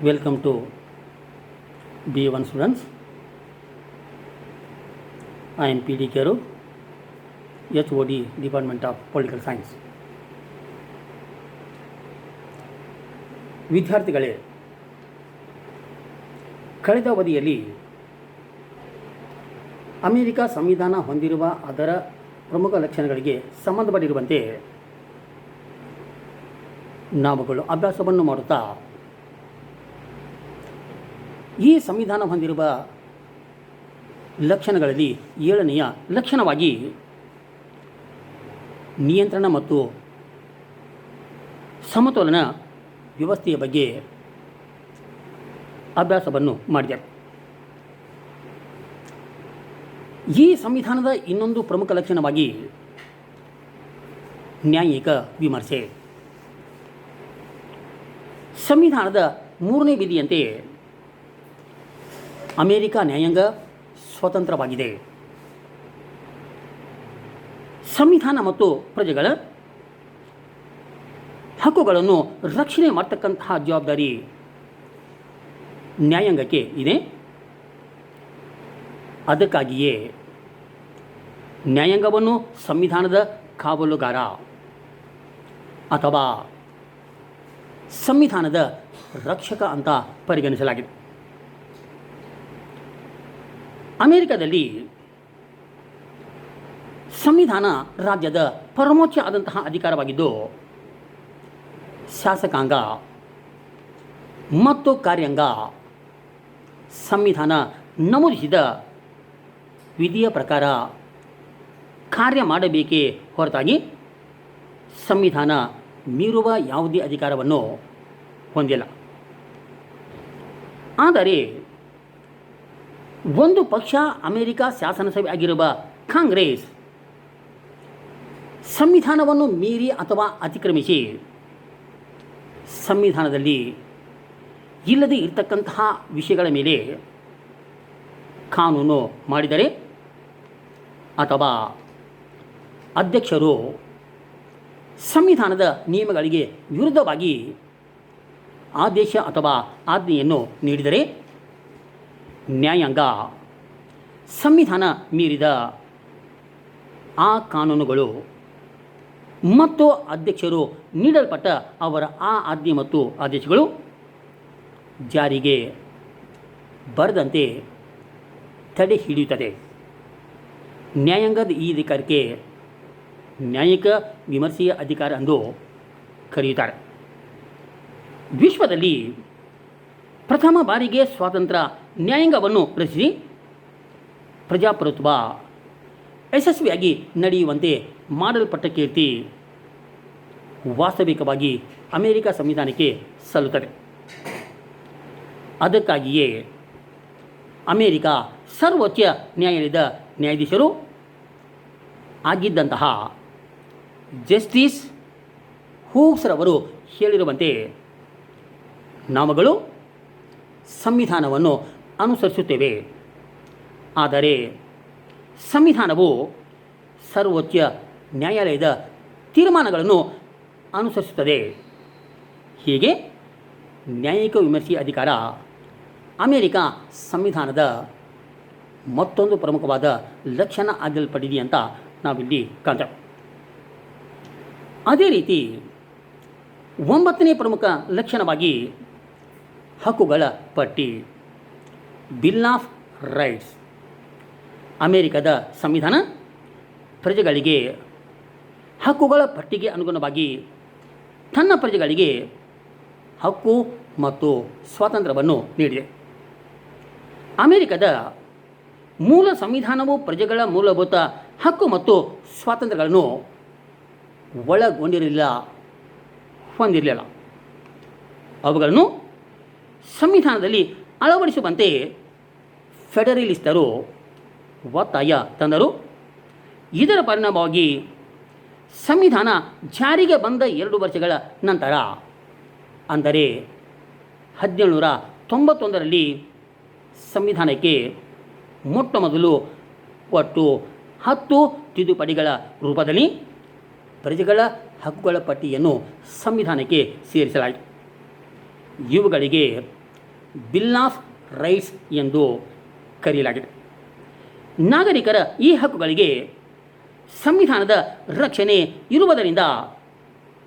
Welcome to B1 students. I am PD Keru, HOD Department of Political Science. ವಿದ್ಯಾರ್ಥಿಗಳೇ, ಕಳೆದ ಅವಧಿಯಲ್ಲಿ America ಸಂವಿಧಾನ ಹೊಂದಿರುವ ಅದರ ಪ್ರಮುಖ ಲಕ್ಷಣಗಳಿಗೆ ಸಂಬಂಧಪಟ್ಟಿರುವಂತೆ ನಾವುಗಳು ಅಭ್ಯಾಸವನ್ನು ಮಾಡುತ್ತಾ ಈ ಸಂವಿಧಾನ ಹೊಂದಿರುವ ಲಕ್ಷಣಗಳಲ್ಲಿ 7ನೆಯ ಲಕ್ಷಣವಾಗಿ ನಿಯಂತ್ರಣ ಮತ್ತು ಸಮತೋಲನ ವ್ಯವಸ್ಥೆಯ ಬಗ್ಗೆ ಅಭ್ಯಾಸವನ್ನು ಮಾಡಿದೆ. ಈ ಸಂವಿಧಾನದ ಇನ್ನೊಂದು ಪ್ರಮುಖ ಲಕ್ಷಣವಾಗಿ ನ್ಯಾಯಿಕ ವಿಮರ್ಶೆ. ಸಂವಿಧಾನದ 3ನೇ ವಿಧಿಯಂತೆ ಅಮೆರಿಕ ನ್ಯಾಯಾಂಗ ಸ್ವತಂತ್ರವಾಗಿದೆ. ಸಂವಿಧಾನ ಮತ್ತು ಪ್ರಜೆಗಳ ಹಕ್ಕುಗಳನ್ನು ರಕ್ಷಣೆ ಮಾಡತಕ್ಕಂತಹ ಜವಾಬ್ದಾರಿ ನ್ಯಾಯಾಂಗಕ್ಕೆ ಇದೆ. ಅದಕ್ಕಾಗಿಯೇ ನ್ಯಾಯಾಂಗವನ್ನು ಸಂವಿಧಾನದ ಕಾವಲುಗಾರ ಅಥವಾ ಸಂವಿಧಾನದ ರಕ್ಷಕ ಅಂತ ಪರಿಗಣಿಸಲಾಗಿದೆ. ಅಮೆರಿಕದಲ್ಲಿ ಸಂವಿಧಾನ ರಾಜ್ಯದ ಪರಮೋಚ್ಚ ಆದಂತಹ ಅಧಿಕಾರವಾಗಿದ್ದು, ಶಾಸಕಾಂಗ ಮತ್ತು ಕಾರ್ಯಾಂಗ ಸಂವಿಧಾನ ನಮೂದಿಸಿದ ವಿಧಿಯ ಪ್ರಕಾರ ಕಾರ್ಯ ಮಾಡಬೇಕೇ ಹೊರತಾಗಿ ಸಂವಿಧಾನ ಮೀರುವ ಯಾವುದೇ ಅಧಿಕಾರವನ್ನು ಹೊಂದಿಲ್ಲ. ಆದರೆ ಒಂದು ಪಕ್ಷ ಅಮೆರಿಕ ಶಾಸನಸಭೆ ಆಗಿರುವ ಕಾಂಗ್ರೆಸ್ ಸಂವಿಧಾನವನ್ನು ಮೀರಿ ಅಥವಾ ಅತಿಕ್ರಮಿಸಿ ಸಂವಿಧಾನದಲ್ಲಿ ಇಲ್ಲದೆ ಇರತಕ್ಕಂತಹ ವಿಷಯಗಳ ಮೇಲೆ ಕಾನೂನು ಮಾಡಿದರೆ ಅಥವಾ ಅಧ್ಯಕ್ಷರು ಸಂವಿಧಾನದ ನಿಯಮಗಳಿಗೆ ವಿರುದ್ಧವಾಗಿ ಆದೇಶ ಅಥವಾ ಆಜ್ಞೆಯನ್ನು ನೀಡಿದರೆ ನ್ಯಾಯಾಂಗ ಸಂವಿಧಾನ ಮೀರಿದ ಆ ಕಾನೂನುಗಳು ಮತ್ತು ಅಧ್ಯಕ್ಷರು ನೀಡಲ್ಪಟ್ಟ ಅವರ ಆ ಆಜ್ಞೆ ಮತ್ತು ಆದೇಶಗಳು ಜಾರಿಗೆ ಬರದಂತೆ ತಡೆ ಹಿಡಿಯುತ್ತದೆ. ನ್ಯಾಯಾಂಗದ ಈ ಅಧಿಕಾರಕ್ಕೆ ನ್ಯಾಯಿಕ ವಿಮರ್ಶೆಯ ಅಧಿಕಾರ ಎಂದು ಕರೆಯುತ್ತಾರೆ. ವಿಶ್ವದಲ್ಲಿ ಪ್ರಥಮ ಬಾರಿಗೆ ಸ್ವಾತಂತ್ರ್ಯ ನ್ಯಾಯಾಂಗವನ್ನು ರಚಿಸಿ ಪ್ರಜಾಪ್ರಭುತ್ವ ಯಶಸ್ವಿಯಾಗಿ ನಡೆಯುವಂತೆ ಮಾಡಲ್ಪಟ್ಟ ಕೀರ್ತಿ ವಾಸ್ತವಿಕವಾಗಿ ಅಮೆರಿಕ ಸಂವಿಧಾನಕ್ಕೆ ಸಲ್ಲುತ್ತದೆ. ಅದಕ್ಕಾಗಿಯೇ ಅಮೆರಿಕ ಸರ್ವೋಚ್ಚ ನ್ಯಾಯಾಲಯದ ನ್ಯಾಯಾಧೀಶರು ಆಗಿದ್ದಂತಹ ಜಸ್ಟಿಸ್ ಹೂಕ್ಸ್ರವರು ಹೇಳಿರುವಂತೆ ನಾವುಗಳು ಸಂವಿಧಾನವನ್ನು ಅನುಸರಿಸುತ್ತೇವೆ, ಆದರೆ ಸಂವಿಧಾನವು ಸರ್ವೋಚ್ಚ ನ್ಯಾಯಾಲಯದ ತೀರ್ಮಾನಗಳನ್ನು ಅನುಸರಿಸುತ್ತದೆ. ಹೀಗೆ ನ್ಯಾಯಿಕ ವಿಮರ್ಶೆಯ ಅಧಿಕಾರ ಅಮೆರಿಕ ಸಂವಿಧಾನದ ಮತ್ತೊಂದು ಪ್ರಮುಖವಾದ ಲಕ್ಷಣ ಆಗಲ್ಪಟ್ಟಿದೆ ಅಂತ ನಾವಿಲ್ಲಿ ಕಾಣ್ತೇವೆ. ಅದೇ ರೀತಿ 9ನೇ ಪ್ರಮುಖ ಲಕ್ಷಣವಾಗಿ ಹಕ್ಕುಗಳ ಪಟ್ಟಿ, ಬಿಲ್ ಆಫ್ ರೈಟ್ಸ್. ಅಮೆರಿಕದ ಸಂವಿಧಾನ ಪ್ರಜೆಗಳಿಗೆ ಹಕ್ಕುಗಳ ಪಟ್ಟಿಗೆ ಅನುಗುಣವಾಗಿ ತನ್ನ ಪ್ರಜೆಗಳಿಗೆ ಹಕ್ಕು ಮತ್ತು ಸ್ವಾತಂತ್ರ್ಯವನ್ನು ನೀಡಿದೆ. ಅಮೆರಿಕದ ಮೂಲ ಸಂವಿಧಾನವು ಪ್ರಜೆಗಳ ಮೂಲಭೂತ ಹಕ್ಕು ಮತ್ತು ಸ್ವಾತಂತ್ರ್ಯಗಳನ್ನು ಹೊಂದಿರಲಿಲ್ಲ. ಅವುಗಳನ್ನು ಸಂವಿಧಾನದಲ್ಲಿ ಅಳವಡಿಸುವಂತೆ ಫೆಡರಲಿಸ್ಟರು ಒತ್ತಾಯ ತಂದರು. ಇದರ ಪರಿಣಾಮವಾಗಿ ಸಂವಿಧಾನ ಜಾರಿಗೆ ಬಂದ 2 ವರ್ಷಗಳ ನಂತರ, ಅಂದರೆ 1791ರಲ್ಲಿ ಸಂವಿಧಾನಕ್ಕೆ ಮೊಟ್ಟಮೊದಲು ಒಟ್ಟು 10 ತಿದ್ದುಪಡಿಗಳ ರೂಪದಲ್ಲಿ ಪ್ರಜೆಗಳ ಹಕ್ಕುಗಳ ಪಟ್ಟಿಯನ್ನು ಸಂವಿಧಾನಕ್ಕೆ ಸೇರಿಸಲಾಯಿತು. ಇವುಗಳಿಗೆ ಬಿಲ್ ಆಫ್ ರೈಟ್ಸ್ ಎಂದು ಕರೆಯಲಾಗಿದೆ. ನಾಗರಿಕರ ಈ ಹಕ್ಕುಗಳಿಗೆ ಸಂವಿಧಾನದ ರಕ್ಷಣೆ ಇರುವುದರಿಂದ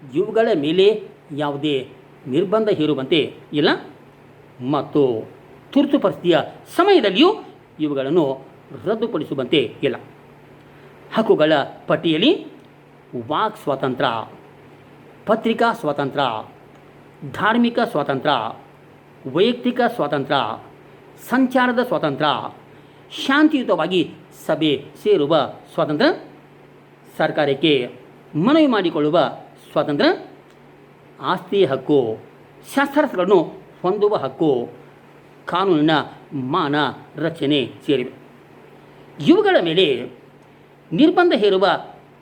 ಇವುಗಳ ಮೇಲೆ ಯಾವುದೇ ನಿರ್ಬಂಧ ಹೇರುವಂತೆ ಇಲ್ಲ ಮತ್ತು ತುರ್ತು ಪರಿಸ್ಥಿತಿಯ ಸಮಯದಲ್ಲಿಯೂ ಇವುಗಳನ್ನು ರದ್ದುಪಡಿಸುವಂತೆ ಇಲ್ಲ. ಹಕ್ಕುಗಳ ಪಟ್ಟಿಯಲ್ಲಿ ವಾಕ್ ಸ್ವಾತಂತ್ರ್ಯ, ಪತ್ರಿಕಾ ಸ್ವಾತಂತ್ರ್ಯ, ಧಾರ್ಮಿಕ ಸ್ವಾತಂತ್ರ್ಯ, ವೈಯಕ್ತಿಕ ಸ್ವಾತಂತ್ರ್ಯ, ಸಂಚಾರದ ಸ್ವಾತಂತ್ರ್ಯ, ಶಾಂತಿಯುತವಾಗಿ ಸಭೆ ಸೇರುವ ಸ್ವಾತಂತ್ರ್ಯ, ಸರ್ಕಾರಕ್ಕೆ ಮನವಿ ಮಾಡಿಕೊಳ್ಳುವ ಸ್ವಾತಂತ್ರ್ಯ, ಆಸ್ತಿ ಹಕ್ಕು, ಶಸ್ತ್ರಾಸ್ತ್ರಗಳನ್ನು ಹೊಂದುವ ಹಕ್ಕು, ಕಾನೂನಿನ ಮಾನ ರಕ್ಷಣೆ ಸೇರಿವೆ. ಇವುಗಳ ಮೇಲೆ ನಿರ್ಬಂಧ ಹೇರುವ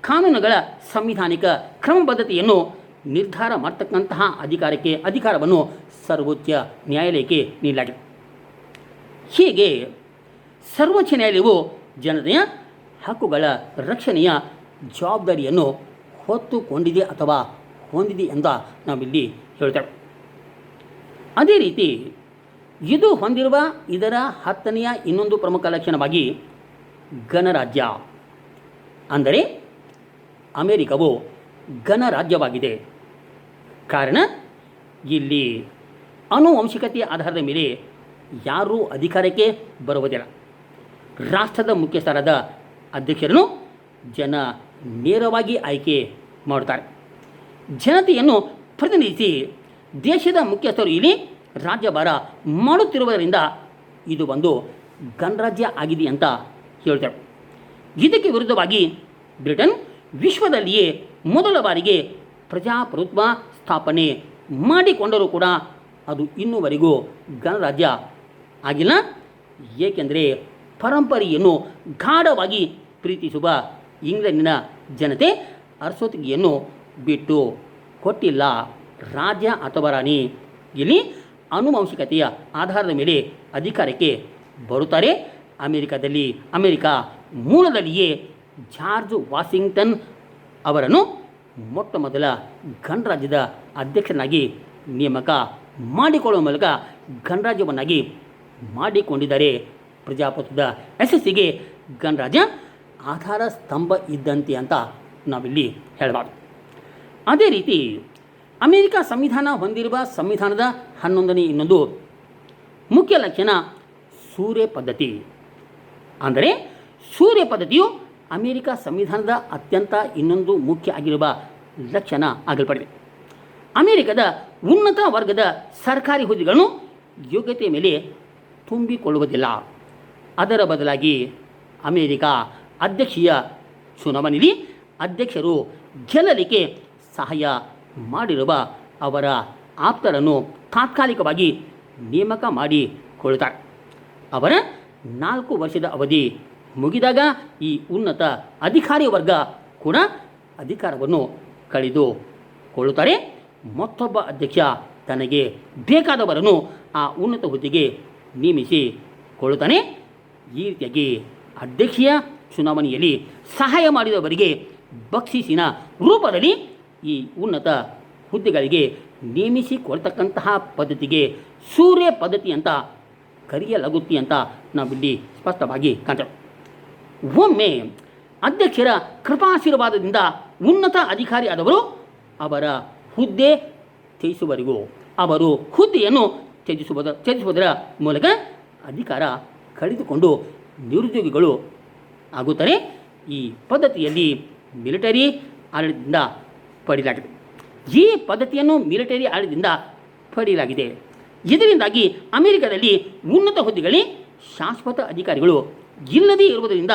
ಕಾನೂನುಗಳ ಸಂವಿಧಾನಿಕ ಕ್ರಮಬದ್ಧತೆಯನ್ನು ನಿರ್ಧಾರ ಮಾಡತಕ್ಕಂತಹ ಅಧಿಕಾರವನ್ನು ಸರ್ವೋಚ್ಚ ನ್ಯಾಯಾಲಯಕ್ಕೆ ನೀಡಲಾಗಿದೆ. ಹೀಗೆ ಸರ್ವೋಚ್ಚ ನ್ಯಾಯಾಲಯವು ಜನತೆಯ ಹಕ್ಕುಗಳ ರಕ್ಷಣೆಯ ಜವಾಬ್ದಾರಿಯನ್ನು ಹೊತ್ತುಕೊಂಡಿದೆ ಅಥವಾ ಹೊಂದಿದೆ ಎಂದು ನಾವಿಲ್ಲಿ ಹೇಳ್ತೇವೆ. ಅದೇ ರೀತಿ ಇದು ಹೊಂದಿರುವ ಇದರ 10ನೆಯ ಇನ್ನೊಂದು ಪ್ರಮುಖ ಲಕ್ಷಣವಾಗಿ ಗಣರಾಜ್ಯ, ಅಂದರೆ ಅಮೆರಿಕವು ಗಣರಾಜ್ಯವಾಗಿದೆ. ಕಾರಣ ಇಲ್ಲಿ ಆನುವಂಶಿಕತೆಯ ಆಧಾರದ ಮೇಲೆ ಯಾರೂ ಅಧಿಕಾರಕ್ಕೆ ಬರುವುದಿಲ್ಲ. ರಾಷ್ಟ್ರದ ಮುಖ್ಯಸ್ಥರಾದ ಅಧ್ಯಕ್ಷರನ್ನು ಜನ ನೇರವಾಗಿ ಆಯ್ಕೆ ಮಾಡುತ್ತಾರೆ. ಜನತೆಯನ್ನು ಪ್ರತಿನಿಧಿಸಿ ದೇಶದ ಮುಖ್ಯಸ್ಥರು ಇಲ್ಲಿ ರಾಜ್ಯಭಾರ ಮಾಡುತ್ತಿರುವುದರಿಂದ ಇದು ಒಂದು ಗಣರಾಜ್ಯ ಆಗಿದೆ ಅಂತ ಹೇಳ್ತೇವೆ. ಇದಕ್ಕೆ ವಿರುದ್ಧವಾಗಿ ಬ್ರಿಟನ್ ವಿಶ್ವದಲ್ಲಿಯೇ ಮೊದಲ ಬಾರಿಗೆ ಪ್ರಜಾಪ್ರಭುತ್ವ ಸ್ಥಾಪನೆ ಮಾಡಿಕೊಂಡರೂ ಕೂಡ ಅದು ಇನ್ನೂವರೆಗೂ ಗಣರಾಜ್ಯ ಆಗಿಲ್ಲ. ಏಕೆಂದರೆ ಪರಂಪರೆಯನ್ನು ಗಾಢವಾಗಿ ಪ್ರೀತಿಸುವ ಇಂಗ್ಲೆಂಡಿನ ಜನತೆ ಅರಸೊತ್ತಿಗೆಯನ್ನು ಬಿಟ್ಟು ಕೊಟ್ಟಿಲ್ಲ. ರಾಜ ಅಥವಾ ರಾಣಿ ಇಲ್ಲಿ ಆನುವಂಶಿಕತೆಯ ಆಧಾರದ ಮೇಲೆ ಅಧಿಕಾರಕ್ಕೆ ಬರುತ್ತಾರೆ. ಅಮೆರಿಕ ಮೂಲದಲ್ಲಿಯೇ ಜಾರ್ಜ್ ವಾಷಿಂಗ್ಟನ್ ಅವರನ್ನು ಮೊಟ್ಟ ಮೊದಲ ಗಣರಾಜ್ಯದ ಅಧ್ಯಕ್ಷನಾಗಿ ನೇಮಕ ಮಾಡಿಕೊಳ್ಳುವ ಮೂಲಕ ಗಣರಾಜ್ಯವನ್ನಾಗಿ ಮಾಡಿಕೊಂಡಿದ್ದಾರೆ. ಪ್ರಜಾಪ್ರಭುತ್ವದ ಯಶಸ್ಸಿಗೆ ಗಣರಾಜ್ಯ ಆಧಾರ ಸ್ತಂಭ ಇದ್ದಂತೆ ಅಂತ ನಾವಿಲ್ಲಿ ಹೇಳಬಾರ್ದು. ಅದೇ ರೀತಿ ಅಮೆರಿಕ ಸಂವಿಧಾನ ಹೊಂದಿರುವ ಸಂವಿಧಾನದ 11ನೇ ಇನ್ನೊಂದು ಮುಖ್ಯ ಲಕ್ಷಣ ಸೂರ್ಯ ಪದ್ಧತಿ. ಅಂದರೆ ಸೂರ್ಯ ಪದ್ಧತಿಯು ಅಮೆರಿಕ ಸಂವಿಧಾನದ ಅತ್ಯಂತ ಇನ್ನೊಂದು ಮುಖ್ಯ ಆಗಿರುವ ಲಕ್ಷಣ ಆಗಲ್ಪಡಿದೆ. ಅಮೆರಿಕದ ಉನ್ನತ ವರ್ಗದ ಸರ್ಕಾರಿ ಹುದ್ದೆಗಳನ್ನು ಯೋಗ್ಯತೆಯ ಮೇಲೆ ತುಂಬಿಕೊಳ್ಳುವುದಿಲ್ಲ. ಅದರ ಬದಲಾಗಿ ಅಮೆರಿಕ ಅಧ್ಯಕ್ಷೀಯ ಚುನಾವಣೆಯಲ್ಲಿ ಅಧ್ಯಕ್ಷರು ಗೆಲ್ಲಲಿಕ್ಕೆ ಸಹಾಯ ಮಾಡಿರುವ ಅವರ ಆಪ್ತರನ್ನು ತಾತ್ಕಾಲಿಕವಾಗಿ ನೇಮಕ ಮಾಡಿಕೊಳ್ಳುತ್ತಾರೆ. ಅವರ 4 ವರ್ಷದ ಅವಧಿ ಮುಗಿದಾಗ ಈ ಉನ್ನತ ಅಧಿಕಾರಿ ವರ್ಗ ಕೂಡ ಅಧಿಕಾರವನ್ನು ಕಳೆದುಕೊಳ್ಳುತ್ತಾರೆ. ಮತ್ತೊಬ್ಬ ಅಧ್ಯಕ್ಷ ತನಗೆ ಬೇಕಾದವರನ್ನು ಆ ಉನ್ನತ ಹುದ್ದೆಗೆ ನೇಮಿಸಿಕೊಳ್ಳುತ್ತಾನೆ. ಈ ರೀತಿಯಾಗಿ ಅಧ್ಯಕ್ಷೀಯ ಚುನಾವಣೆಯಲ್ಲಿ ಸಹಾಯ ಮಾಡಿದವರಿಗೆ ಬಕ್ಷೀಸಿನ ರೂಪದಲ್ಲಿ ಈ ಉನ್ನತ ಹುದ್ದೆಗಳಿಗೆ ನೇಮಿಸಿಕೊಳ್ತಕ್ಕಂತಹ ಪದ್ಧತಿಗೆ ಸೂರ್ಯ ಪದ್ಧತಿ ಅಂತ ಕರೆಯಲಾಗುತ್ತೆ ಅಂತ ನಾವಿಲ್ಲಿ ಸ್ಪಷ್ಟವಾಗಿ ಕಾಣ್ತೇವೆ. ಒಮ್ಮೆ ಅಧ್ಯಕ್ಷರ ಕೃಪಾಶೀರ್ವಾದದಿಂದ ಉನ್ನತ ಅಧಿಕಾರಿ ಆದವರು ಅವರ ಹುದ್ದೆ ತ್ಯಜಿಸುವವರೆಗೂ ಅವರು ಹುದ್ದೆಯನ್ನು ತ್ಯಜಿಸುವುದರ ಮೂಲಕ ಅಧಿಕಾರ ಕಳೆದುಕೊಂಡು ನಿರುದ್ಯೋಗಿಗಳು ಆಗುತ್ತಾರೆ. ಈ ಪದ್ಧತಿಯಲ್ಲಿ ಮಿಲಿಟರಿ ಆಡಳಿತದಿಂದ ಪಡೆಯಲಾಗಿದೆ. ಈ ಪದ್ಧತಿಯನ್ನು ಮಿಲಿಟರಿ ಆಡಳಿತದಿಂದ ಪಡೆಯಲಾಗಿದೆ. ಇದರಿಂದಾಗಿ ಅಮೆರಿಕದಲ್ಲಿ ಉನ್ನತ ಹುದ್ದೆಗಳಲ್ಲಿ ಶಾಶ್ವತ ಅಧಿಕಾರಿಗಳು ಇಲ್ಲದೇ ಇರುವುದರಿಂದ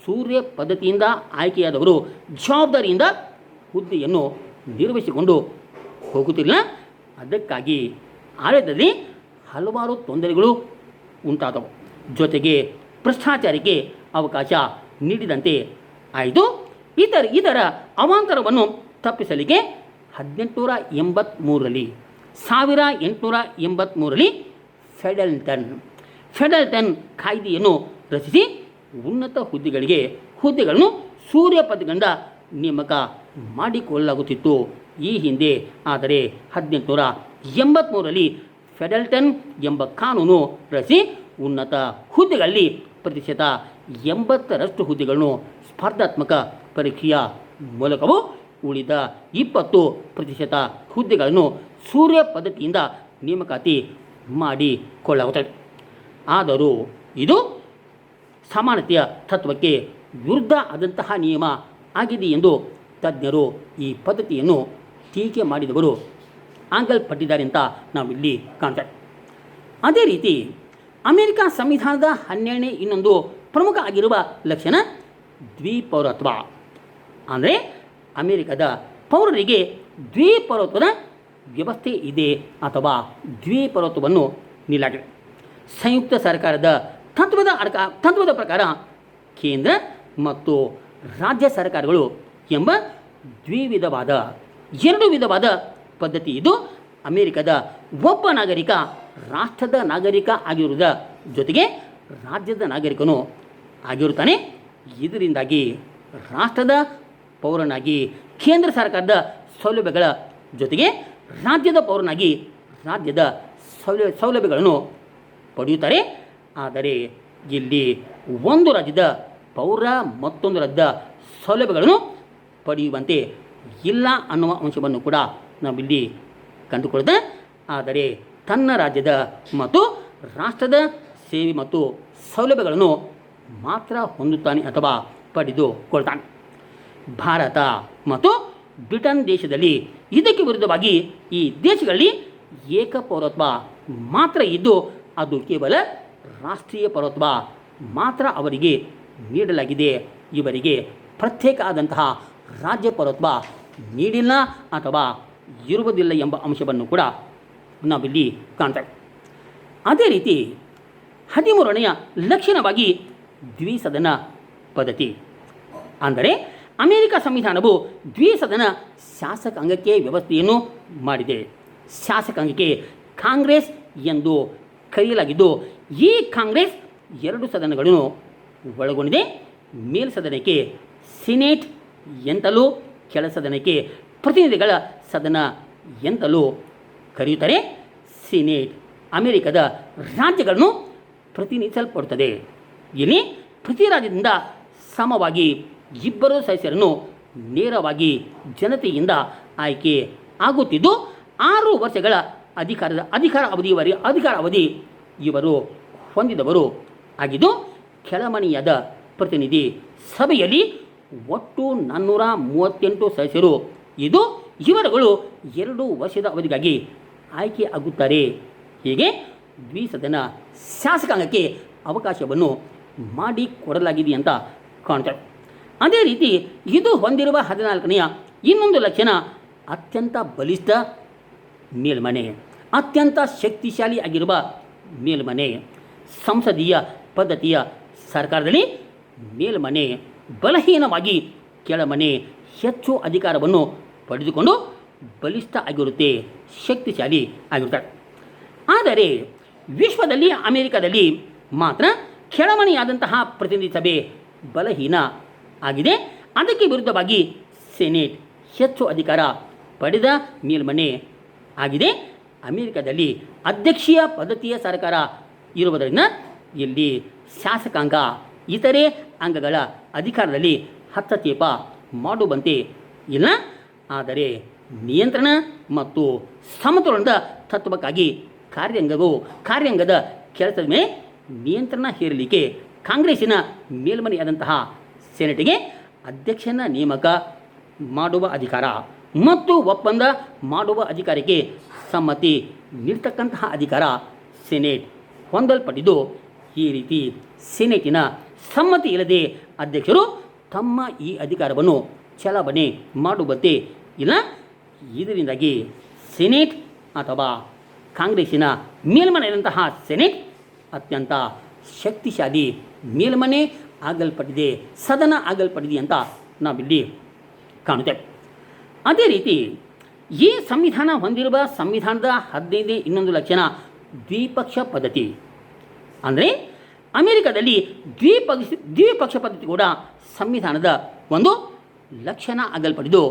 ಸೂರ್ಯ ಪದ್ಧತಿಯಿಂದ ಆಯ್ಕೆಯಾದವರು ಜವಾಬ್ದಾರಿಯಿಂದ ಹುದ್ದೆಯನ್ನು ನಿರ್ವಹಿಸಿಕೊಂಡು ಹೋಗುತ್ತಿಲ್ಲ. ಅದಕ್ಕಾಗಿ ಆಡಳಿತದಲ್ಲಿ ಹಲವಾರು ತೊಂದರೆಗಳು ಉಂಟಾದವು. ಜೊತೆಗೆ ಭ್ರಷ್ಟಾಚಾರಕ್ಕೆ ಅವಕಾಶ ನೀಡಿದಂತೆ ಆಯಿತು. ಇದರ ಅವಾಂತರವನ್ನು ತಪ್ಪಿಸಲಿಕ್ಕೆ 1883ರಲ್ಲಿ ಫೆಡಲ್ಟನ್ ಕಾಯ್ದೆಯನ್ನು ರಚಿಸಿ ಉನ್ನತ ಹುದ್ದೆಗಳನ್ನು ಸೂರ್ಯ ಪದ್ಧತಿಯಿಂದ ನೇಮಕ ಮಾಡಿಕೊಳ್ಳಲಾಗುತ್ತಿತ್ತು. ಈ ಹಿಂದೆ ಆದರೆ 1883ರಲ್ಲಿ ಫೆಡಲ್ಟನ್ ಎಂಬ ಕಾನೂನು ರಚಿಸಿ ಉನ್ನತ ಹುದ್ದೆಗಳಲ್ಲಿ ಪ್ರತಿಶತ 80ರಷ್ಟು ಹುದ್ದೆಗಳನ್ನು ಸ್ಪರ್ಧಾತ್ಮಕ ಪರೀಕ್ಷೆಯ ಮೂಲಕವೂ ಉಳಿದ 20% ಹುದ್ದೆಗಳನ್ನು ಸೂರ್ಯ ಪದ್ಧತಿಯಿಂದ ನೇಮಕಾತಿ ಮಾಡಿಕೊಳ್ಳುತ್ತದೆ. ಆದರೂ ಇದು ಸಮಾನತೆಯ ತತ್ವಕ್ಕೆ ವಿರುದ್ಧ ಆದಂತಹ ನಿಯಮ ಆಗಿದೆ ಎಂದು ತಜ್ಞರು ಈ ಪದ್ಧತಿಯನ್ನು ಟೀಕೆ ಮಾಡಿದವರು ಆಗಲ್ಪಟ್ಟಿದ್ದಾರೆ ಅಂತ ನಾವಿಲ್ಲಿ ಕಾಣ್ತೇವೆ. ಅದೇ ರೀತಿ ಅಮೆರಿಕ ಸಂವಿಧಾನದ 12ನೇ ಇನ್ನೊಂದು ಪ್ರಮುಖ ಆಗಿರುವ ಲಕ್ಷಣ ದ್ವಿಪೌರತ್ವ. ಅಂದರೆ ಅಮೆರಿಕದ ಪೌರರಿಗೆ ದ್ವಿಪೌರತ್ವದ ವ್ಯವಸ್ಥೆ ಇದೆ ಅಥವಾ ದ್ವಿಪೌರತ್ವವನ್ನು ನೀಡಲಾಗಿದೆ. ಸಂಯುಕ್ತ ಸರ್ಕಾರದ ತತ್ವದ ಪ್ರಕಾರ ಕೇಂದ್ರ ಮತ್ತು ರಾಜ್ಯ ಸರ್ಕಾರಗಳು ಎಂಬ ಎರಡು ವಿಧವಾದ ಪದ್ಧತಿ ಇದು. ಅಮೆರಿಕದ ಒಬ್ಬ ನಾಗರಿಕ ರಾಷ್ಟ್ರದ ನಾಗರಿಕ ಆಗಿರುವುದರ ಜೊತೆಗೆ ರಾಜ್ಯದ ನಾಗರಿಕನು ಆಗಿರುತ್ತಾನೆ. ಇದರಿಂದಾಗಿ ರಾಷ್ಟ್ರದ ಪೌರನಾಗಿ ಕೇಂದ್ರ ಸರ್ಕಾರದ ಸೌಲಭ್ಯಗಳ ಜೊತೆಗೆ ರಾಜ್ಯದ ಪೌರನಾಗಿ ರಾಜ್ಯದ ಸೌಲಭ್ಯಗಳನ್ನು ಪಡೆಯುತ್ತಾರೆ. ಆದರೆ ಇಲ್ಲಿ ಒಂದು ರಾಜ್ಯದ ಪೌರ ಮತ್ತೊಂದು ರಾಜ್ಯದ ಸೌಲಭ್ಯಗಳನ್ನು ಪಡೆಯುವಂತೆ ಇಲ್ಲ ಅನ್ನುವ ಅಂಶವನ್ನು ಕೂಡ ನಾವಿಲ್ಲಿ ಕಂಡುಕೊಳ್ಳುತ್ತೆ. ಆದರೆ ತನ್ನ ರಾಜ್ಯದ ಮತ್ತು ರಾಷ್ಟ್ರದ ಸೇವೆ ಮತ್ತು ಸೌಲಭ್ಯಗಳನ್ನು ಮಾತ್ರ ಹೊಂದುತ್ತಾನೆ ಅಥವಾ ಪಡೆದುಕೊಳ್ತಾನೆ. ಭಾರತ ಮತ್ತು ಬ್ರಿಟನ್ ದೇಶದಲ್ಲಿ ಇದಕ್ಕೆ ವಿರುದ್ಧವಾಗಿ ಈ ದೇಶಗಳಲ್ಲಿ ಏಕಪೌರತ್ವ ಮಾತ್ರ ಇದ್ದು ಅದು ಕೇವಲ ರಾಷ್ಟ್ರೀಯ ಪೌರತ್ವ ಮಾತ್ರ ಅವರಿಗೆ ನೀಡಲಾಗಿದೆ. ಇವರಿಗೆ ಪ್ರತ್ಯೇಕ ಆದಂತಹ ರಾಜ್ಯ ಪೌರತ್ವ ನೀಡಿಲ್ಲ ಅಥವಾ ಇರುವುದಿಲ್ಲ ಎಂಬ ಅಂಶವನ್ನು ಕೂಡ ನಾವಿಲ್ಲಿ ಕಾಣ್ತೇವೆ. ಅದೇ ರೀತಿ 13ನೆಯ ಲಕ್ಷಣವಾಗಿ ದ್ವಿಸದನ ಪದ್ಧತಿ. ಅಂದರೆ ಅಮೆರಿಕ ಸಂವಿಧಾನವು ದ್ವಿಸದನ ಶಾಸಕಾಂಗಕ್ಕೆ ವ್ಯವಸ್ಥೆಯನ್ನು ಮಾಡಿದೆ. ಶಾಸಕಾಂಗಕ್ಕೆ ಕಾಂಗ್ರೆಸ್ ಎಂದು ಕರೆಯಲಾಗಿದ್ದು ಈ ಕಾಂಗ್ರೆಸ್ 2 ಸದನಗಳನ್ನು ಒಳಗೊಂಡಿದೆ. ಮೇಲ್ಸದನಕ್ಕೆ ಸಿನೇಟ್ ಎಂತಲೂ ಕೆಳಸದನಕ್ಕೆ ಪ್ರತಿನಿಧಿಗಳ ಸದನ ಎಂತಲೂ ಕರೆಯುತ್ತಾರೆ. ಸಿನೇಟ್ ಅಮೆರಿಕದ ರಾಜ್ಯಗಳನ್ನು ಪ್ರತಿನಿಧಿಸಲ್ಪಡುತ್ತದೆ. ಇಲ್ಲಿ ಪ್ರತಿ ರಾಜ್ಯದಿಂದ ಸಮವಾಗಿ 2 ಸದಸ್ಯರನ್ನು ನೇರವಾಗಿ ಜನತೆಯಿಂದ ಆಯ್ಕೆ ಆಗುತ್ತಿದ್ದು 6 ವರ್ಷಗಳ ಅಧಿಕಾರ ಅವಧಿ ಇವರು ಹೊಂದಿದವರು ಆಗಿದ್ದು ಕೆಳಮನೆಯಾದ ಪ್ರತಿನಿಧಿ ಸಭೆಯಲ್ಲಿ ಒಟ್ಟು 438 ಸದಸ್ಯರು ಇದು ಇವರುಗಳು 2 ವರ್ಷದ ಅವಧಿಗಾಗಿ ಆಯ್ಕೆ ಆಗುತ್ತಾರೆ. ಹೀಗೆ ದ್ವಿಸದನ ಶಾಸಕಾಂಗಕ್ಕೆ ಅವಕಾಶವನ್ನು ಮಾಡಿಕೊಡಲಾಗಿದೆ ಅಂತ ಕಾಣ್ತೇವೆ. ಅದೇ ರೀತಿ ಇದು ಹೊಂದಿರುವ 14ನೆಯ ಇನ್ನೊಂದು ಲಕ್ಷಣ ಅತ್ಯಂತ ಬಲಿಷ್ಠ ಮೇಲ್ಮನೆ, ಅತ್ಯಂತ ಶಕ್ತಿಶಾಲಿ ಆಗಿರುವ ಮೇಲ್ಮನೆ. ಸಂಸದೀಯ ಪದ್ಧತಿಯ ಸರ್ಕಾರದಲ್ಲಿ ಮೇಲ್ಮನೆ ಬಲಹೀನವಾಗಿ ಕೆಳಮನೆ ಹೆಚ್ಚು ಅಧಿಕಾರವನ್ನು ಪಡೆದುಕೊಂಡು ಬಲಿಷ್ಠ ಆಗಿರುತ್ತೆ, ಶಕ್ತಿಶಾಲಿ ಆಗಿರುತ್ತಾರೆ. ಆದರೆ ವಿಶ್ವದಲ್ಲಿ ಅಮೆರಿಕದಲ್ಲಿ ಮಾತ್ರ ಕೆಳಮನೆಯಾದಂತಹ ಪ್ರತಿನಿಧಿ ಸಭೆ ಬಲಹೀನ ಆಗಿದೆ. ಅದಕ್ಕೆ ವಿರುದ್ಧವಾಗಿ ಸೆನೆಟ್ ಹೆಚ್ಚು ಅಧಿಕಾರ ಪಡೆದ ಮೇಲ್ಮನೆ ಆಗಿದೆ. ಅಮೆರಿಕದಲ್ಲಿ ಅಧ್ಯಕ್ಷೀಯ ಪದ್ಧತಿಯ ಸರ್ಕಾರ ಇರುವುದರಿಂದ ಇಲ್ಲಿ ಶಾಸಕಾಂಗ ಇತರೆ ಅಂಗಗಳ ಅಧಿಕಾರದಲ್ಲಿ ಹಸ್ತಕ್ಷೇಪ ಮಾಡುವಂತೆ ಇಲ್ಲ. ಆದರೆ ನಿಯಂತ್ರಣ ಮತ್ತು ಸಮತೋಲನದ ತತ್ವಕ್ಕಾಗಿ ಕಾರ್ಯಾಂಗದ ಕೆಲಸದ ಮೇಲೆ ನಿಯಂತ್ರಣ ಹೇರಲಿಕ್ಕೆ ಕಾಂಗ್ರೆಸ್ಸಿನ ಮೇಲ್ಮನೆಯಾದಂತಹ ಸೆನೆಟ್ಗೆ ಅಧ್ಯಕ್ಷನ ನೇಮಕ ಮಾಡುವ ಅಧಿಕಾರ ಮತ್ತು ಒಪ್ಪಂದ ಮಾಡುವ ಅಧಿಕಾರಕ್ಕೆ ಸಮ್ಮತಿ ನೀಡ್ತಕ್ಕಂತಹ ಅಧಿಕಾರ ಸೆನೆಟ್ ಹೊಂದಲ್ಪಟ್ಟಿದ್ದು, ಈ ರೀತಿ ಸೆನೆಟಿನ ಸಮ್ಮತಿ ಇಲ್ಲದೆ ಅಧ್ಯಕ್ಷರು ತಮ್ಮ ಈ ಅಧಿಕಾರವನ್ನು ಚಲಾವಣೆ ಮಾಡುವಂತೆ ಇಲ್ಲ. ಇದರಿಂದಾಗಿ ಸೆನೆಟ್ ಅಥವಾ ಕಾಂಗ್ರೆಸ್ಸಿನ ಮೇಲ್ಮನೆಯಾದಂತಹ ಸೆನೆಟ್ ಅತ್ಯಂತ ಶಕ್ತಿಶಾಲಿ ಮೇಲ್ಮನೆ ಆಗಲ್ಪಟ್ಟಿದೆ, ಸದನ ಆಗಲ್ಪಟ್ಟಿದೆ ಅಂತ ನಾವಿಲ್ಲಿ ಕಾಣುತ್ತೇವೆ. ಅದೇ ರೀತಿ ಈ ಸಂವಿಧಾನ ಹೊಂದಿರುವ ಸಂವಿಧಾನದ 15ನೇ ಇನ್ನೊಂದು ಲಕ್ಷಣ ದ್ವಿಪಕ್ಷ ಪದ್ಧತಿ. ಅಂದರೆ ಅಮೆರಿಕದಲ್ಲಿ ದ್ವಿಪಕ್ಷ ಪದ್ಧತಿ ಕೂಡ ಸಂವಿಧಾನದ ಒಂದು ಲಕ್ಷಣ ಆಗಲ್ಪಟ್ಟಿದ್ದು,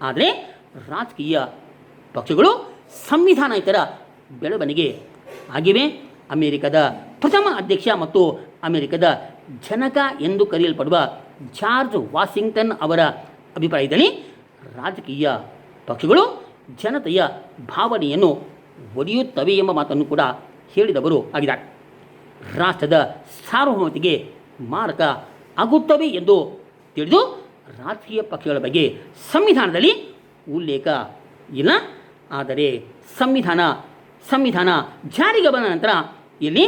ಆದರೆ ರಾಜಕೀಯ ಪಕ್ಷಗಳು ಸಂವಿಧಾನೇತರ ಬೆಳವಣಿಗೆ ಆಗಿವೆ. ಅಮೆರಿಕದ ಪ್ರಥಮ ಅಧ್ಯಕ್ಷ ಮತ್ತು ಅಮೆರಿಕದ ಜನಕ ಎಂದು ಕರೆಯಲ್ಪಡುವ ಜಾರ್ಜ್ ವಾಷಿಂಗ್ಟನ್ ಅವರ ಅಭಿಪ್ರಾಯದಲ್ಲಿ ರಾಜಕೀಯ ಪಕ್ಷಗಳು ಜನತೆಯ ಭಾವನೆಯನ್ನು ಒಡೆಯುತ್ತವೆ ಎಂಬ ಮಾತನ್ನು ಕೂಡ ಹೇಳಿದವರು ಆಗಿದ್ದಾರೆ. ರಾಷ್ಟ್ರದ ಸಾರ್ವಭೌಮತೆಗೆ ಮಾರಕ ಆಗುತ್ತವೆ ಎಂದು ತಿಳಿದು ರಾಜಕೀಯ ಪಕ್ಷಗಳ ಬಗ್ಗೆ ಸಂವಿಧಾನದಲ್ಲಿ ಉಲ್ಲೇಖ ಇಲ್ಲ. ಆದರೆ ಸಂವಿಧಾನ ಜಾರಿಗೆ ಬಂದ ನಂತರ ಇಲ್ಲಿ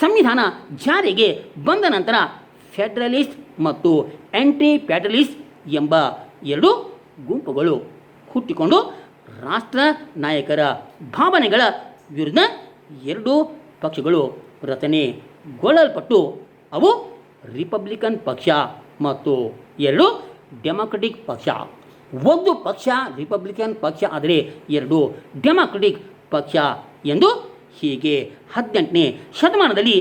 ಸಂವಿಧಾನ ಜಾರಿಗೆ ಬಂದ ನಂತರ ಫೆಡರಲಿಸ್ಟ್ ಮತ್ತು ಆ್ಯಂಟಿ ಫೆಡರಲಿಸ್ಟ್ ಎಂಬ ಎರಡು ಗುಂಪುಗಳು ಹುಟ್ಟಿಕೊಂಡು ರಾಷ್ಟ್ರ ನಾಯಕರ ಭಾವನೆಗಳ ವಿರುದ್ಧ ಎರಡು ಪಕ್ಷಗಳು ರಚನೆಗೊಳ್ಳಲ್ಪಟ್ಟು ಅವು ರಿಪಬ್ಲಿಕನ್ ಪಕ್ಷ ಮತ್ತು ಎರಡು ಡೆಮಾಕ್ರೆಟಿಕ್ ಪಕ್ಷ. ಒಂದು ಪಕ್ಷ ರಿಪಬ್ಲಿಕನ್ ಪಕ್ಷ ಆದರೆ ಎರಡು ಡೆಮಾಕ್ರೆಟಿಕ್ ಪಕ್ಷ ಎಂದು ಹೀಗೆ 18ನೇ ಶತಮಾನದಲ್ಲಿ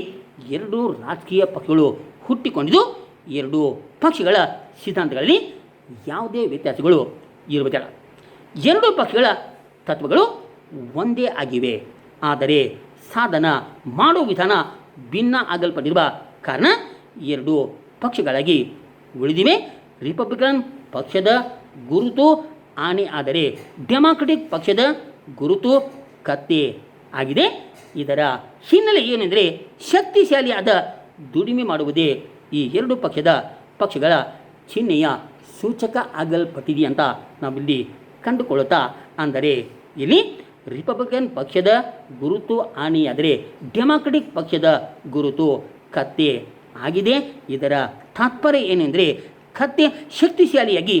ಎರಡು ರಾಜಕೀಯ ಪಕ್ಷಗಳು ಹುಟ್ಟಿಕೊಂಡಿದ್ದು ಎರಡು ಪಕ್ಷಗಳ ಸಿದ್ಧಾಂತಗಳಲ್ಲಿ ಯಾವುದೇ ವ್ಯತ್ಯಾಸಗಳು ಇರುವುದಿಲ್ಲ. ಎರಡು ಪಕ್ಷಗಳ ತತ್ವಗಳು ಒಂದೇ ಆಗಿವೆ, ಆದರೆ ಸಾಧನ ಮಾಡುವ ವಿಧಾನ ಭಿನ್ನ ಆಗಲ್ಪಟ್ಟಿರುವ ಕಾರಣ ಎರಡು ಪಕ್ಷಗಳಾಗಿ ಉಳಿದಿವೆ. ರಿಪಬ್ಲಿಕನ್ ಪಕ್ಷದ ಗುರುತು ಆನೆ ಆದರೆ ಡೆಮಾಕ್ರೆಟಿಕ್ ಪಕ್ಷದ ಗುರುತು ಕತ್ತೆ ಆಗಿದೆ. ಇದರ ಹಿನ್ನೆಲೆ ಏನೆಂದರೆ ಶಕ್ತಿಶಾಲಿಯಾದ ದುಡಿಮೆ ಮಾಡುವುದೇ ಈ ಎರಡು ಪಕ್ಷಗಳ ಚಿಹ್ನೆಯ ಸೂಚಕ ಆಗಲ್ಪಟ್ಟಿದೆ ಅಂತ ನಾವಿಲ್ಲಿ ಕಂಡುಕೊಳ್ಳುತ್ತಾ, ಅಂದರೆ ಇಲ್ಲಿ ರಿಪಬ್ಲಿಕನ್ ಪಕ್ಷದ ಗುರುತು ಆನೆಯಾದರೆ ಡೆಮಾಕ್ರೆಟಿಕ್ ಪಕ್ಷದ ಗುರುತು ಕತ್ತೆ ಆಗಿದೆ. ಇದರ ತಾತ್ಪರ್ಯ ಏನೆಂದರೆ ಕತ್ತೆ ಶಕ್ತಿಶಾಲಿಯಾಗಿ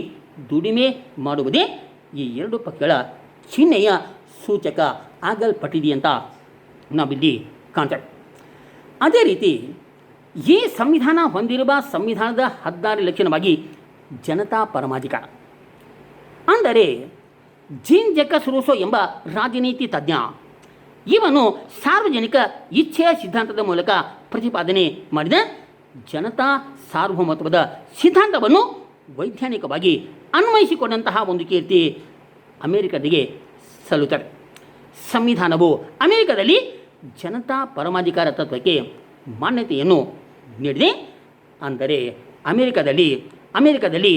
ದುಡಿಮೆ ಮಾಡುವುದೇ ಈ ಎರಡು ಪಕ್ಷಗಳ ಚಿಹ್ನೆಯ ಸೂಚಕ ಆಗಲ್ಪಟ್ಟಿದೆ ಅಂತ ನಾವಿಲ್ಲಿ ಕಾಣ್ತೇವೆ. ಅದೇ ರೀತಿ ಈ ಸಂವಿಧಾನ ಹೊಂದಿರುವ ಸಂವಿಧಾನದ 16 ಲಕ್ಷಣವಾಗಿ ಜನತಾ ಪರಮಾಧಿಕಾರ. ಅಂದರೆ ಜೀನ್ ಜಕಸ್ ರೂಸೋ ಎಂಬ ರಾಜನೀತಿ ತಜ್ಞ ಇವನು ಸಾರ್ವಜನಿಕ ಇಚ್ಛೆಯ ಸಿದ್ಧಾಂತದ ಮೂಲಕ ಪ್ರತಿಪಾದನೆ ಮಾಡಿದ ಜನತಾ ಸಾರ್ವಭೌಮತ್ವದ ಸಿದ್ಧಾಂತವನ್ನು ವೈಜ್ಞಾನಿಕವಾಗಿ ಅನ್ವಯಿಸಿಕೊಂಡಂತಹ ಒಂದು ಕೀರ್ತಿ ಅಮೆರಿಕದಿಗೆ ಸಲ್ಲುತ್ತದೆ. ಸಂವಿಧಾನವು ಅಮೆರಿಕದಲ್ಲಿ ಜನತಾ ಪರಮಾಧಿಕಾರ ತತ್ವಕ್ಕೆ ಮಾನ್ಯತೆಯನ್ನು ನೀಡಿದೆ. ಅಂದರೆ ಅಮೆರಿಕದಲ್ಲಿ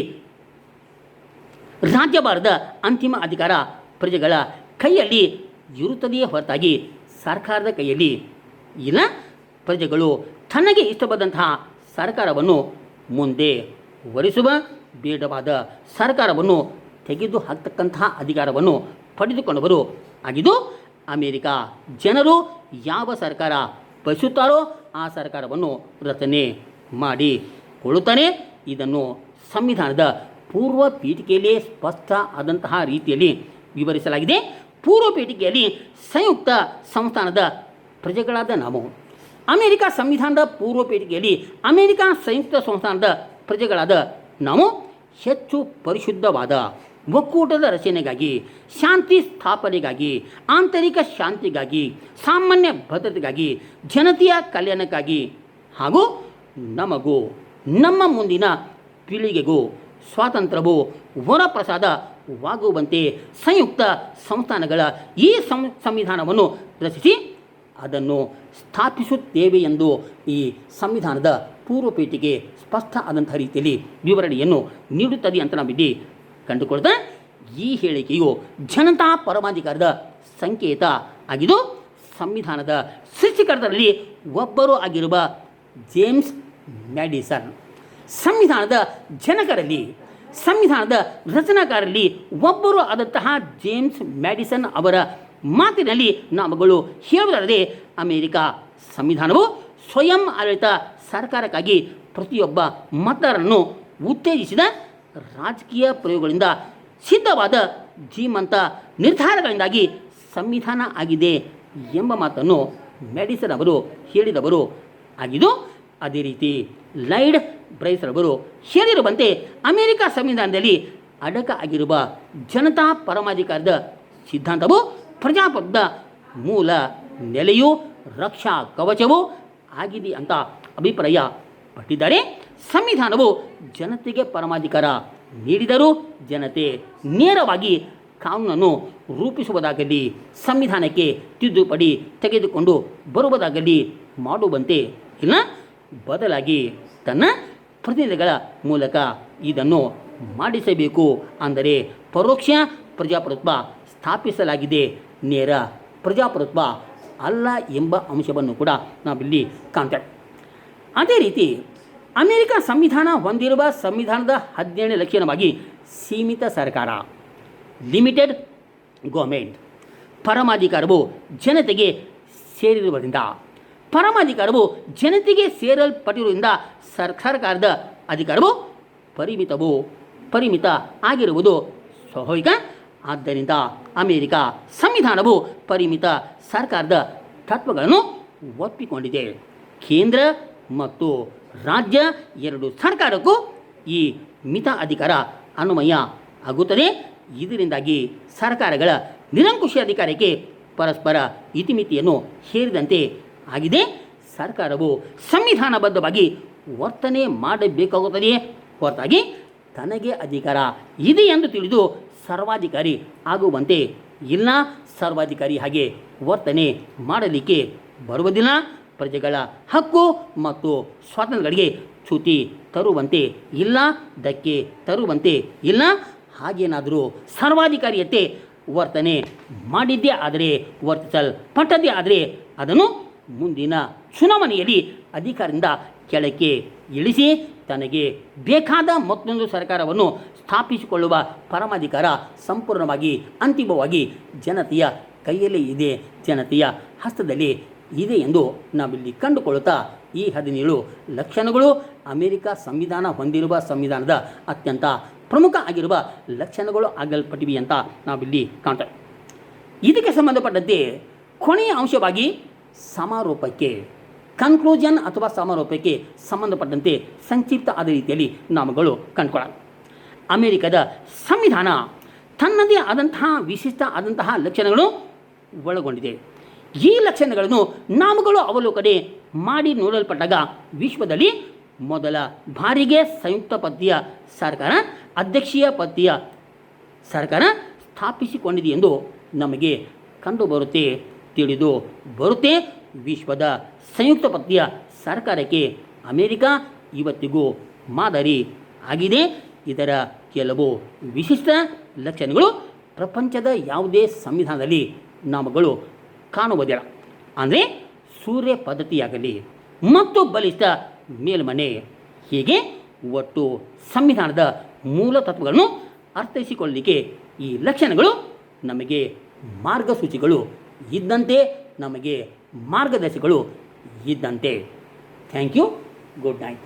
ರಾಜ್ಯಭಾರದ ಅಂತಿಮ ಅಧಿಕಾರ ಪ್ರಜೆಗಳ ಕೈಯಲ್ಲಿ ಇರುತ್ತದೆಯೇ ಹೊರತಾಗಿ ಸರ್ಕಾರದ ಕೈಯಲ್ಲಿ ಇಲ್ಲ. ಪ್ರಜೆಗಳು ತನಗೆ ಇಷ್ಟವಾದಂತಹ ಸರ್ಕಾರವನ್ನು ಮುಂದೆ ವರಿಸುವ, ಬೇಡವಾದ ಸರ್ಕಾರವನ್ನು ತೆಗೆದು ಹಾಕ್ತಕ್ಕಂತಹ ಅಧಿಕಾರವನ್ನು ಪಡೆದುಕೊಂಡವರು ಆಗಿದ್ದು, ಅಮೆರಿಕ ಜನರು ಯಾವ ಸರ್ಕಾರ ಬಯಸುತ್ತಾರೋ ಆ ಸರ್ಕಾರವನ್ನು ರಚನೆ ಮಾಡಿಕೊಳ್ಳುತ್ತಾನೆ. ಇದನ್ನು ಸಂವಿಧಾನದ ಪೂರ್ವ ಪೀಠಿಕೆಯಲ್ಲಿ ಸ್ಪಷ್ಟ ಆದಂತಹ ರೀತಿಯಲ್ಲಿ ವಿವರಿಸಲಾಗಿದೆ. ಪೂರ್ವ ಪೀಠಿಕೆಯಲ್ಲಿ ಸಂಯುಕ್ತ ಸಂಸ್ಥಾನದ ಪ್ರಜೆಗಳಾದ ನಾವು, ಅಮೆರಿಕ ಸಂವಿಧಾನದ ಪೂರ್ವ ಪೀಠಿಕೆಯಲ್ಲಿ ಅಮೆರಿಕ ಸಂಯುಕ್ತ ಸಂಸ್ಥಾನದ ಪ್ರಜೆಗಳಾದ ನಾವು ಹೆಚ್ಚು ಪರಿಶುದ್ಧವಾದ ಒಕ್ಕೂಟದ ರಚನೆಗಾಗಿ, ಶಾಂತಿ ಸ್ಥಾಪನೆಗಾಗಿ, ಆಂತರಿಕ ಶಾಂತಿಗಾಗಿ, ಸಾಮಾನ್ಯ ಭದ್ರತೆಗಾಗಿ, ಜನತೆಯ ಕಲ್ಯಾಣಕ್ಕಾಗಿ ಹಾಗೂ ನಮಗೂ ನಮ್ಮ ಮುಂದಿನ ಪೀಳಿಗೆಗೂ ಸ್ವಾತಂತ್ರ್ಯವು ವರಪ್ರಸಾದವಾಗುವಂತೆ ಸಂಯುಕ್ತ ಸಂಸ್ಥಾನಗಳ ಈ ಸಂವಿಧಾನವನ್ನು ರಚಿಸಿ ಅದನ್ನು ಸ್ಥಾಪಿಸುತ್ತೇವೆ ಎಂದು ಈ ಸಂವಿಧಾನದ ಪೂರ್ವ ಪೀಠಿಕೆ ಸ್ಪಷ್ಟ ಆದಂಥ ರೀತಿಯಲ್ಲಿ ವಿವರಣೆಯನ್ನು ನೀಡುತ್ತದೆ ಅಂತ ನಾವಿಲ್ಲಿ ಕಂಡುಕೊಳ್ತಾ, ಈ ಹೇಳಿಕೆಯು ಜನತಾ ಪರಮಾಧಿಕಾರದ ಸಂಕೇತ ಆಗಿದ್ದು, ಸಂವಿಧಾನದ ಸೃಷ್ಟಿಕರ್ತರಲ್ಲಿ ಒಬ್ಬರು ಆಗಿರುವ ಜೇಮ್ಸ್ ಮ್ಯಾಡಿಸನ್, ಸಂವಿಧಾನದ ಜನಕರಲ್ಲಿ, ಸಂವಿಧಾನದ ರಚನಾಕಾರರಲ್ಲಿ ಒಬ್ಬರು ಆದಂತಹ ಜೇಮ್ಸ್ ಮ್ಯಾಡಿಸನ್ ಅವರ ಮಾತಿನಲ್ಲಿ ನಾವುಗಳು ಹೇಳುವುದಾದರೆ, ಅಮೆರಿಕ ಸಂವಿಧಾನವು ಸ್ವಯಂ ಆಡಳಿತ ಸರ್ಕಾರಕ್ಕಾಗಿ ಪ್ರತಿಯೊಬ್ಬ ಮತದಾರರನ್ನು ಉತ್ತೇಜಿಸಿದ ರಾಜಕೀಯ ಪ್ರಯೋಗಗಳಿಂದ ಸಿದ್ಧವಾದ ಧೀಮಂತ ನಿರ್ಧಾರಗಳಿಂದಾಗಿ ಸಂವಿಧಾನ ಆಗಿದೆ ಎಂಬ ಮಾತನ್ನು ಮ್ಯಾಡಿಸನ್ ಅವರು ಹೇಳಿದವರು ಆಗಿದ್ದು, ಅದೇ ರೀತಿ ಲೈಡ್ ಬ್ರೈಸ್ ಅವರು ಹೇಳಿರುವಂತೆ ಅಮೆರಿಕ ಸಂವಿಧಾನದಲ್ಲಿ ಅಡಕ ಆಗಿರುವ ಜನತಾ ಪರಮಾಧಿಕಾರದ ಸಿದ್ಧಾಂತವು ಪ್ರಜಾಪ್ರಭುತ್ವದ ಮೂಲ ನೆಲೆಯೂ ರಕ್ಷಾ ಕವಚವೂ ಆಗಿದೆ ಅಂತ ಅಭಿಪ್ರಾಯ ಪಟ್ಟಿದ್ದಾರೆ. ಸಂವಿಧಾನವು ಜನತೆಗೆ ಪರಮಾಧಿಕಾರ ನೀಡಿದರೂ ಜನತೆ ನೇರವಾಗಿ ಕಾನೂನನ್ನು ರೂಪಿಸುವುದಾಗಲಿ ಸಂವಿಧಾನಕ್ಕೆ ತಿದ್ದುಪಡಿ ತೆಗೆದುಕೊಂಡು ಬರುವುದಾಗಲಿ ಮಾಡುವಂತೆ ಇಲ್ಲ, ಬದಲಾಗಿ ತನ್ನ ಪ್ರತಿನಿಧಿಗಳ ಮೂಲಕ ಇದನ್ನು ಮಾಡಿಸಬೇಕು. ಅಂದರೆ ಪರೋಕ್ಷ ಪ್ರಜಾಪ್ರಭುತ್ವ ಸ್ಥಾಪಿಸಲಾಗಿದೆ, ನೇರ ಪ್ರಜಾಪ್ರಭುತ್ವ ಅಲ್ಲ ಎಂಬ ಅಂಶವನ್ನು ಕೂಡ ನಾವಿಲ್ಲಿ ಕಾಣ್ತೇವೆ. ಅದೇ ರೀತಿ ಅಮೆರಿಕ ಸಂವಿಧಾನ ಹೊಂದಿರುವ ಸಂವಿಧಾನದ 17ನೇ ಲಕ್ಷಣವಾಗಿ ಸೀಮಿತ ಸರ್ಕಾರ, ಲಿಮಿಟೆಡ್ ಗೌರ್ಮೆಂಟ್. ಪರಮಾಧಿಕಾರವು ಜನತೆಗೆ ಸೇರಿರುವುದರಿಂದ, ಪರಮಾಧಿಕಾರವು ಜನತೆಗೆ ಸೇರಲ್ಪಟ್ಟಿರುವುದರಿಂದ ಸರ್ಕಾರದ ಅಧಿಕಾರವು ಪರಿಮಿತ ಆಗಿರುವುದು ಸ್ವಾಭಾವಿಕ. ಆದ್ದರಿಂದ ಅಮೆರಿಕ ಸಂವಿಧಾನವು ಪರಿಮಿತ ಸರ್ಕಾರದ ತತ್ವಗಳನ್ನು ಒಪ್ಪಿಕೊಂಡಿದೆ. ಕೇಂದ್ರ ಮತ್ತು ರಾಜ್ಯ ಎರಡು ಸರ್ಕಾರಕ್ಕೂ ಈ ಮಿತ ಅಧಿಕಾರ ಅನ್ವಯ ಆಗುತ್ತದೆ. ಇದರಿಂದಾಗಿ ಸರ್ಕಾರಗಳ ನಿರಂಕುಶ ಅಧಿಕಾರಕ್ಕೆ ಪರಸ್ಪರ ಇತಿಮಿತಿಯನ್ನು ಹೇರಿದಂತೆ ಆಗಿದೆ. ಸರ್ಕಾರವು ಸಂವಿಧಾನಬದ್ಧವಾಗಿ ವರ್ತನೆ ಮಾಡಬೇಕಾಗುತ್ತದೆಯೇ ಹೊರತಾಗಿ ತನಗೆ ಅಧಿಕಾರ ಇದೆ ಎಂದು ತಿಳಿದು ಸರ್ವಾಧಿಕಾರಿ ಆಗುವಂತೆ ಇಲ್ಲ. ಸರ್ವಾಧಿಕಾರಿ ಹಾಗೆ ವರ್ತನೆ ಮಾಡಲಿಕ್ಕೆ ಬರುವುದಿಲ್ಲ. ಪ್ರಜೆಗಳ ಹಕ್ಕು ಮತ್ತು ಸ್ವಾತಂತ್ರ್ಯಗಳಿಗೆ ಚ್ಯುತಿ ತರುವಂತೆ ಇಲ್ಲ, ಧಕ್ಕೆ ತರುವಂತೆ ಇಲ್ಲ. ಹಾಗೇನಾದರೂ ಸರ್ವಾಧಿಕಾರಿಯತೆ ವರ್ತನೆ ಮಾಡಿದ್ದೇ ಆದರೆ, ವರ್ತಿಸಲ್ಪಟ್ಟದ್ದೇ ಆದರೆ ಅದನ್ನು ಮುಂದಿನ ಚುನಾವಣೆಯಲ್ಲಿ ಅಧಿಕಾರದಿಂದ ಕೆಳಕ್ಕೆ ಇಳಿಸಿ ತನಗೆ ಬೇಕಾದ ಮತ್ತೊಂದು ಸರ್ಕಾರವನ್ನು ಸ್ಥಾಪಿಸಿಕೊಳ್ಳುವ ಪರಮಾಧಿಕಾರ ಸಂಪೂರ್ಣವಾಗಿ ಅಂತಿಮವಾಗಿ ಜನತೆಯ ಕೈಯಲ್ಲಿ ಇದೆ, ಜನತೆಯ ಹಸ್ತದಲ್ಲಿ ಇದೆ ಎಂದು ನಾವಿಲ್ಲಿ ಕಂಡುಕೊಳ್ಳುತ್ತಾ ಈ 17 ಲಕ್ಷಣಗಳು ಅಮೆರಿಕ ಸಂವಿಧಾನ ಹೊಂದಿರುವ ಸಂವಿಧಾನದ ಅತ್ಯಂತ ಪ್ರಮುಖ ಆಗಿರುವ ಲಕ್ಷಣಗಳು ಆಗಲ್ಪಟ್ಟಿವೆ ಅಂತ ನಾವಿಲ್ಲಿ ಕಾಣ್ತೇವೆ. ಇದಕ್ಕೆ ಸಂಬಂಧಪಟ್ಟಂತೆ ಕೊನೆಯ ಅಂಶವಾಗಿ ಸಮಾರೋಪಕ್ಕೆ, ಕನ್ಕ್ಲೂಷನ್ ಅಥವಾ ಸಮಾರೋಪಕ್ಕೆ ಸಂಬಂಧಪಟ್ಟಂತೆ ಸಂಕ್ಷಿಪ್ತ ಆದ ರೀತಿಯಲ್ಲಿ ನಾವುಗಳು ಕಂಡುಕೊಳ್ಳೋಣ. ಅಮೆರಿಕದ ಸಂವಿಧಾನ ತನ್ನದೇ ಆದಂತಹ ವಿಶಿಷ್ಟ ಆದಂತಹ ಲಕ್ಷಣಗಳು ಒಳಗೊಂಡಿದೆ. ಈ ಲಕ್ಷಣಗಳನ್ನು ನಾವುಗಳು ಅವಲೋಕನೆ ಮಾಡಿ ನೋಡಲ್ಪಟ್ಟಾಗ ವಿಶ್ವದಲ್ಲಿ ಮೊದಲ ಬಾರಿಗೆ ಸಂಯುಕ್ತ ಪತ್ನಿಯ ಸರ್ಕಾರ, ಅಧ್ಯಕ್ಷೀಯ ಪತ್ನಿಯ ಸರ್ಕಾರ ಸ್ಥಾಪಿಸಿಕೊಂಡಿದೆ ಎಂದು ನಮಗೆ ಕಂಡುಬರುತ್ತೆ, ತಿಳಿದು ಬರುತ್ತೆ. ವಿಶ್ವದ ಸಂಯುಕ್ತ ಪತ್ನಿಯ ಸರ್ಕಾರಕ್ಕೆ ಅಮೆರಿಕ ಇವತ್ತಿಗೂ ಮಾದರಿ ಆಗಿದೆ. ಇದರ ಕೆಲವು ವಿಶಿಷ್ಟ ಲಕ್ಷಣಗಳು ಪ್ರಪಂಚದ ಯಾವುದೇ ಸಂವಿಧಾನದಲ್ಲಿ ನಾವುಗಳು ಕಾಣುವುದಿಲ್ಲ. ಅಂದರೆ ಸೂರ್ಯ ಪದ್ಧತಿಯಾಗಲಿ ಮತ್ತು ಬಲಿಷ್ಠ ಮೇಲ್ಮನೆ, ಹೀಗೆ ಒಟ್ಟು ಸಂವಿಧಾನದ ಮೂಲ ತತ್ವಗಳನ್ನು ಅರ್ಥೈಸಿಕೊಳ್ಳಲಿಕ್ಕೆ ಈ ಲಕ್ಷಣಗಳು ನಮಗೆ ಮಾರ್ಗಸೂಚಿಗಳು ಇದ್ದಂತೆ, ನಮಗೆ ಮಾರ್ಗದರ್ಶಿಗಳು ಇದ್ದಂತೆ. Thank you. Good night.